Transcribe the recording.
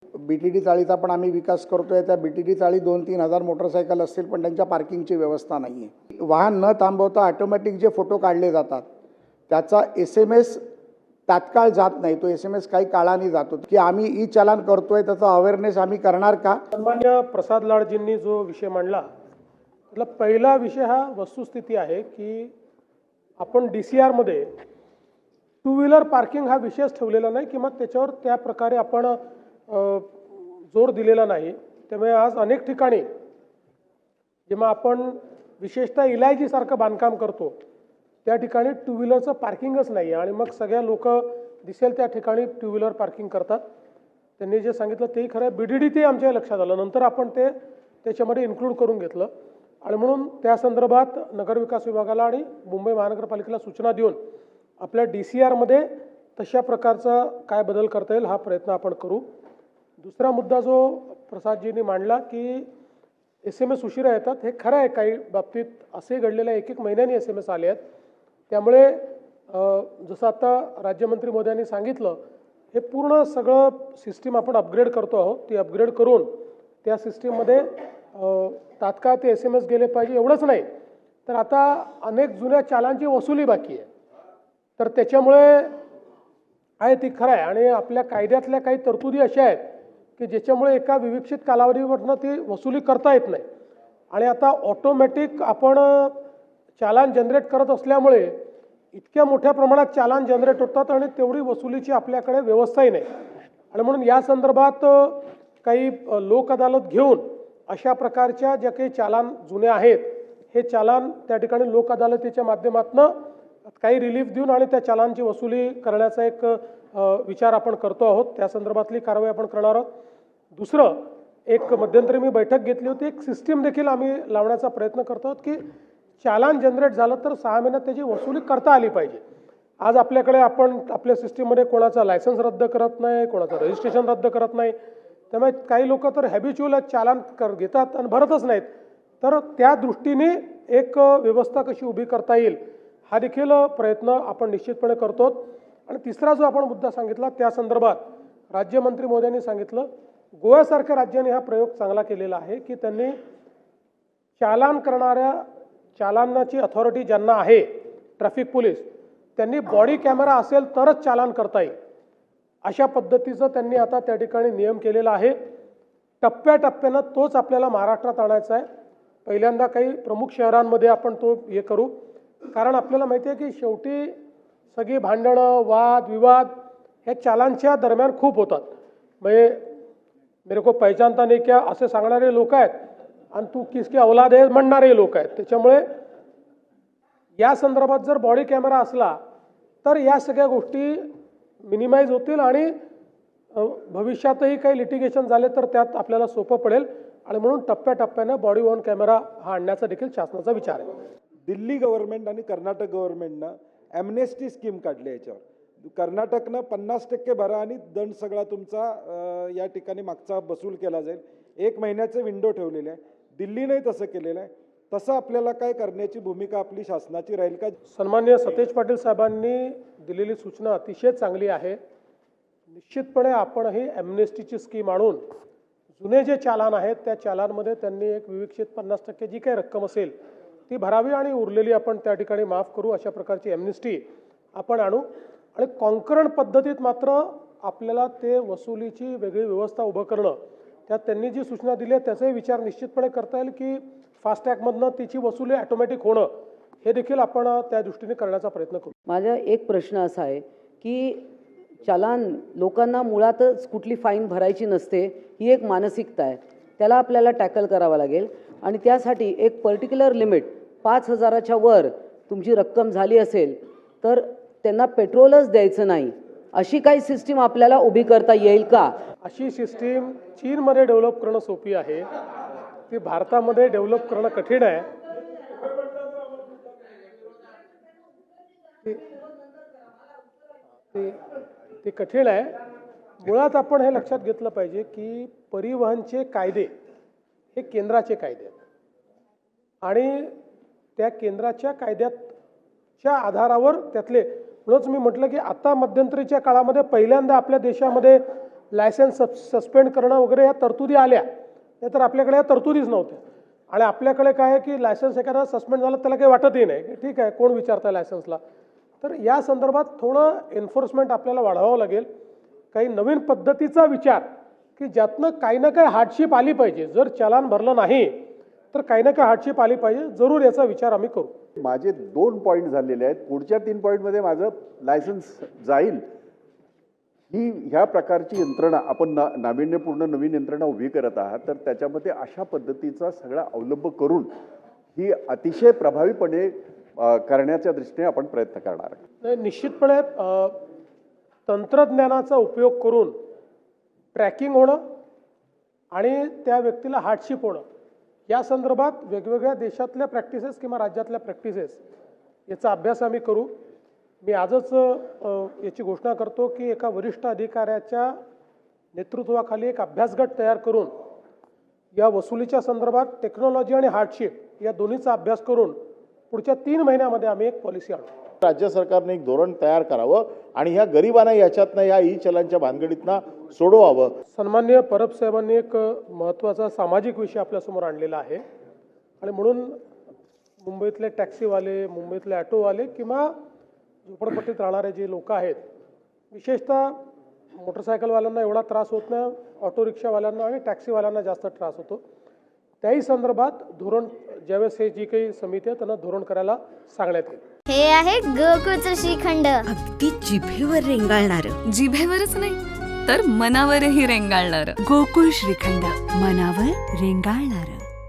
BTD चाळीचा पण आम्ही विकास करतोय। त्या BTD चाळी 2-3 हजार मोटरसायकल असतील, पण त्यांच्या पार्किंगची व्यवस्था नाही आहे। वाहन न थांबवता ऑटोमॅटिक जे फोटो काढले जातात त्याचा SMS तात्काळ जात नाही, तो SMS काही काळाने जातो। की आम्ही ई चालान करतोय त्याचा अवेअरनेस आम्ही करणार का? सन्मान्य प्रसाद लाडजींनी जो विषय मांडला त्यातला पहिला विषय हा वस्तुस्थिती आहे की आपण DCR मध्ये टू व्हीलर पार्किंग हा विषयच ठेवलेला नाही किंवा त्याच्यावर त्या प्रकारे आपण जोर दिलेला नाही। त्यामुळे आज अनेक ठिकाणी जेव्हा आपण विशेषतः इलायची सारखं बांधकाम करतो त्या ठिकाणी टू व्हीलरचं पार्किंगच नाही आणि मग सगळ्या लोक दिसेल त्या ठिकाणी टू व्हीलर पार्किंग करतात। त्यांनी जे सांगितलं तेही खरं आहे। BDD ते आमच्या लक्षात आलं, नंतर आपण ते त्याच्यामध्ये इन्क्लूड करून घेतलं आणि म्हणून त्या संदर्भात नगरविकास विभागाला आणि मुंबई महानगरपालिकेला सूचना देऊन आपल्या DCR मध्ये तशा प्रकारचा काय बदल करता येईल हा प्रयत्न आपण करू। दुसरा मुद्दा जो प्रसादजींनी मांडला की SMS उशिरा येतात, हे खरं आहे। काही बाबतीत असे घडलेले 1-1 महिन्यांनी SMS आले आहेत। त्यामुळे जसं आता राज्यमंत्री महोदयांनी सांगितलं, हे पूर्ण सगळं सिस्टीम आपण अपग्रेड करतो आहोत। ती अपग्रेड करून त्या सिस्टीममध्ये तात्काळ ते SMS गेले पाहिजे। एवढंच नाही तर आता अनेक जुन्या चालांची वसुली बाकी आहे, तर त्याच्यामुळे आहे ती खरं आहे आणि आपल्या कायद्यातल्या काही तरतुदी अशा आहेत की ज्याच्यामुळे एका विविक्षित कालावधीवरनं ती वसुली करता येत नाही आणि आता ऑटोमॅटिक आपण चालान जनरेट करत असल्यामुळे इतक्या मोठ्या प्रमाणात चालान जनरेट होतात आणि तेवढी वसुलीची आपल्याकडे व्यवस्थाही नाही आणि म्हणून या संदर्भात काही लोक अदालत घेऊन अशा प्रकारच्या ज्या काही चालान जुने आहेत हे चालान त्या ठिकाणी लोक अदालतीच्या माध्यमातून काही रिलीफ देऊन आणि त्या चालांची वसुली करण्याचा एक विचार आपण करतो आहोत। त्या संदर्भातली कारवाई आपण करणार आहोत। दुसरं एक मध्यंतरी मी बैठक घेतली होती, एक सिस्टीम देखील आम्ही लावण्याचा प्रयत्न करतो आहोत की चालान जनरेट झालं तर 6 महिन्यात त्याची वसुली करता आली पाहिजे। आज आपल्याकडे आपण आपल्या सिस्टीममध्ये कोणाचा लायसन्स रद्द करत नाही, कोणाचं रजिस्ट्रेशन रद्द करत नाही, त्यामुळे काही लोक तर हॅबिच्युअल चालान घेतात आणि भरतच नाहीत। तर त्या दृष्टीने एक व्यवस्था कशी उभी करता येईल हा देखील प्रयत्न आपण निश्चितपणे करतो। आणि तिसरा जो आपण मुद्दा सांगितला त्या संदर्भात राज्यमंत्री महोदयांनी सांगितलं, गोव्यासारख्या राज्याने हा प्रयोग चांगला केलेला आहे की त्यांनी चालान करणाऱ्या चालानाची अथॉरिटी ज्यांना आहे ट्रॅफिक पोलीस, त्यांनी बॉडी कॅमेरा असेल तरच चालान करता येईल अशा पद्धतीचं त्यांनी आता त्या ठिकाणी नियम केलेला आहे। टप्प्याटप्प्यानं तोच आपल्याला महाराष्ट्रात आणायचा आहे। पहिल्यांदा काही प्रमुख शहरांमध्ये आपण तो हे करू, कारण आपल्याला माहिती आहे की शेवटी सगळी भांडणं वाद विवाद ह्या चालांच्या दरम्यान खूप होतात। म्हणजे मेरे को पहचानता नहीं क्या असे सांगणारे लोक आहेत आणि तू किसकी औलाद आहे म्हणणारे लोक आहेत। त्याच्यामुळे या संदर्भात जर बॉडी कॅमेरा असला तर या सगळ्या गोष्टी मिनिमाइज होतील आणि भविष्यातही काही लिटिगेशन झाले तर त्यात आपल्याला सोपं पडेल आणि म्हणून टप्प्याटप्प्यानं बॉडी वॉर्न कॅमेरा हा आणण्याचा देखील शासनाचा विचार आहे। दिल्ली गव्हर्नमेंट आणि कर्नाटक गव्हर्नमेंटनं ॲम्नेस्टी स्कीम काढली याच्यावर। कर्नाटकनं 50% भरा आणि दंड सगळा तुमचा या ठिकाणी मागचा वसूल केला जाईल। 1 महिन्याचे विंडो ठेवलेले आहे। दिल्लीने तसं केलेलं आहे। तसं आपल्याला काय करण्याची भूमिका आपली शासनाची राहील का? सन्माननीय सतेज पाटील साहेबांनी दिलेली सूचना अतिशय चांगली आहे। निश्चितपणे आपणही ॲम्नेस्टीची स्कीम आणून जुने जे चालान आहेत त्या चालानमध्ये त्यांनी एक विविक्षित 50% जी काही रक्कम असेल ती भरावी आणि उरलेली आपण त्या ठिकाणी माफ करू, अशा प्रकारची ॲम्नेस्टी आपण आणू आणि कॉन्करंट पद्धतीत मात्र आपल्याला ते वसुलीची वेगळी व्यवस्था उभं करणं, त्यात त्यांनी जी सूचना दिली आहे त्याचाही विचार निश्चितपणे करता येईल की फास्टॅगमधनं तिची वसुली ऑटोमॅटिक होणं हे देखील आपण त्या दृष्टीने करण्याचा प्रयत्न करू। माझा एक प्रश्न असा आहे की चालान लोकांना मुळातच कुठली फाईन भरायची नसते, ही एक मानसिकता आहे, त्याला आपल्याला टॅकल करावं लागेल आणि त्यासाठी एक पर्टिक्युलर लिमिट 5,000च्या वर तुमची रक्कम झाली असेल तर त्यांना पेट्रोलच द्यायचं नाही, अशी काही सिस्टीम आपल्याला उभी करता येईल का? अशी सिस्टीम चीनमध्ये डेव्हलप करणं सोपी आहे, ती भारतामध्ये डेव्हलप करणं कठीण आहे। ते कठीण आहे। मुळात आपण हे लक्षात घेतलं पाहिजे की परिवहनचे कायदे हे केंद्राचे कायदे आहेत आणि त्या केंद्राच्या कायद्याच्या आधारावर त्यातले, म्हणूनच मी म्हटलं की आता मध्यंतरीच्या काळामध्ये पहिल्यांदा आपल्या देशामध्ये लायसन्स सस्पेंड करणं वगैरे या तरतुदी आल्या, नाहीतर आपल्याकडे या तरतुदीच नव्हत्या. आणि आपल्याकडे काय आहे की लायसन्स एखादा सस्पेंड झालं त्याला काही वाटतही नाही की ठीक आहे, कोण विचारतं लायसन्सला. तर या संदर्भात थोडं एन्फोर्समेंट आपल्याला वाढवावं लागेल. काही नवीन पद्धतीचा विचार की ज्यातनं काही ना काही हार्डशिप आली पाहिजे. जर चलान भरलं नाही तर काही ना काही हार्डशिप आली पाहिजे. जरूर याचा विचार आम्ही करू. माझे 2 पॉईंट झालेले आहेत. पुढच्या 3 पॉईंटमध्ये माझं लायसन्स जाईल. ह्या प्रकारची यंत्रणा आपण नाविन्यपूर्ण नवीन यंत्रणा उभी करत आहात, तर त्याच्यामध्ये अशा पद्धतीचा सगळा अवलंब करून ही अतिशय प्रभावीपणे करण्याच्या दृष्टीने आपण प्रयत्न करणार आहोत. नाही, निश्चितपणे तंत्रज्ञानाचा उपयोग करून ट्रॅकिंग होणं आणि त्या व्यक्तीला हार्डशिप होणं या संदर्भात वेगवेगळ्या देशातल्या प्रॅक्टिसेस किंवा राज्यातल्या प्रॅक्टिसेस याचा अभ्यास आम्ही करू. मी आजच याची घोषणा करतो की एका वरिष्ठ अधिकाऱ्याच्या नेतृत्वाखाली एक अभ्यासगट तयार करून या वसुलीच्या संदर्भात टेक्नॉलॉजी आणि हार्डशिप या दोन्हीचा अभ्यास करून पुढच्या 3 महिन्यामध्ये आम्ही एक पॉलिसी आणू. राज्य सरकारने एक धोरण तयार करावं आणि ह्या गरिबांना याच्यातनं या ई चलांच्या भानगडीतनं सोडवावं. सन्माननीय परब साहेबांनी एक महत्त्वाचा सामाजिक विषय आपल्यासमोर आणलेला आहे आणि म्हणून मुंबईतले टॅक्सीवाले, मुंबईतले ॲटोवाले किंवा झोपडपट्टीत राहणारे जे लोक आहेत, विशेषतः मोटरसायकलवाल्यांना एवढा त्रास होत नाही, ऑटो रिक्षावाल्यांना आणि टॅक्सीवाल्यांना जास्त त्रास होतो. त्याही संदर्भात धोरण ज्यावेळेस हे जी काही समिती आहे त्यांना धोरण करायला सांगण्यात येईल. हे आहे गोकुळचं श्रीखंड. अगदी जिभेवर रेंगाळणारं. जिभेवरच नाही तर मनावरही रेंगाळणार. गोकुळ श्रीखंड, मनावर रेंगाळणारं.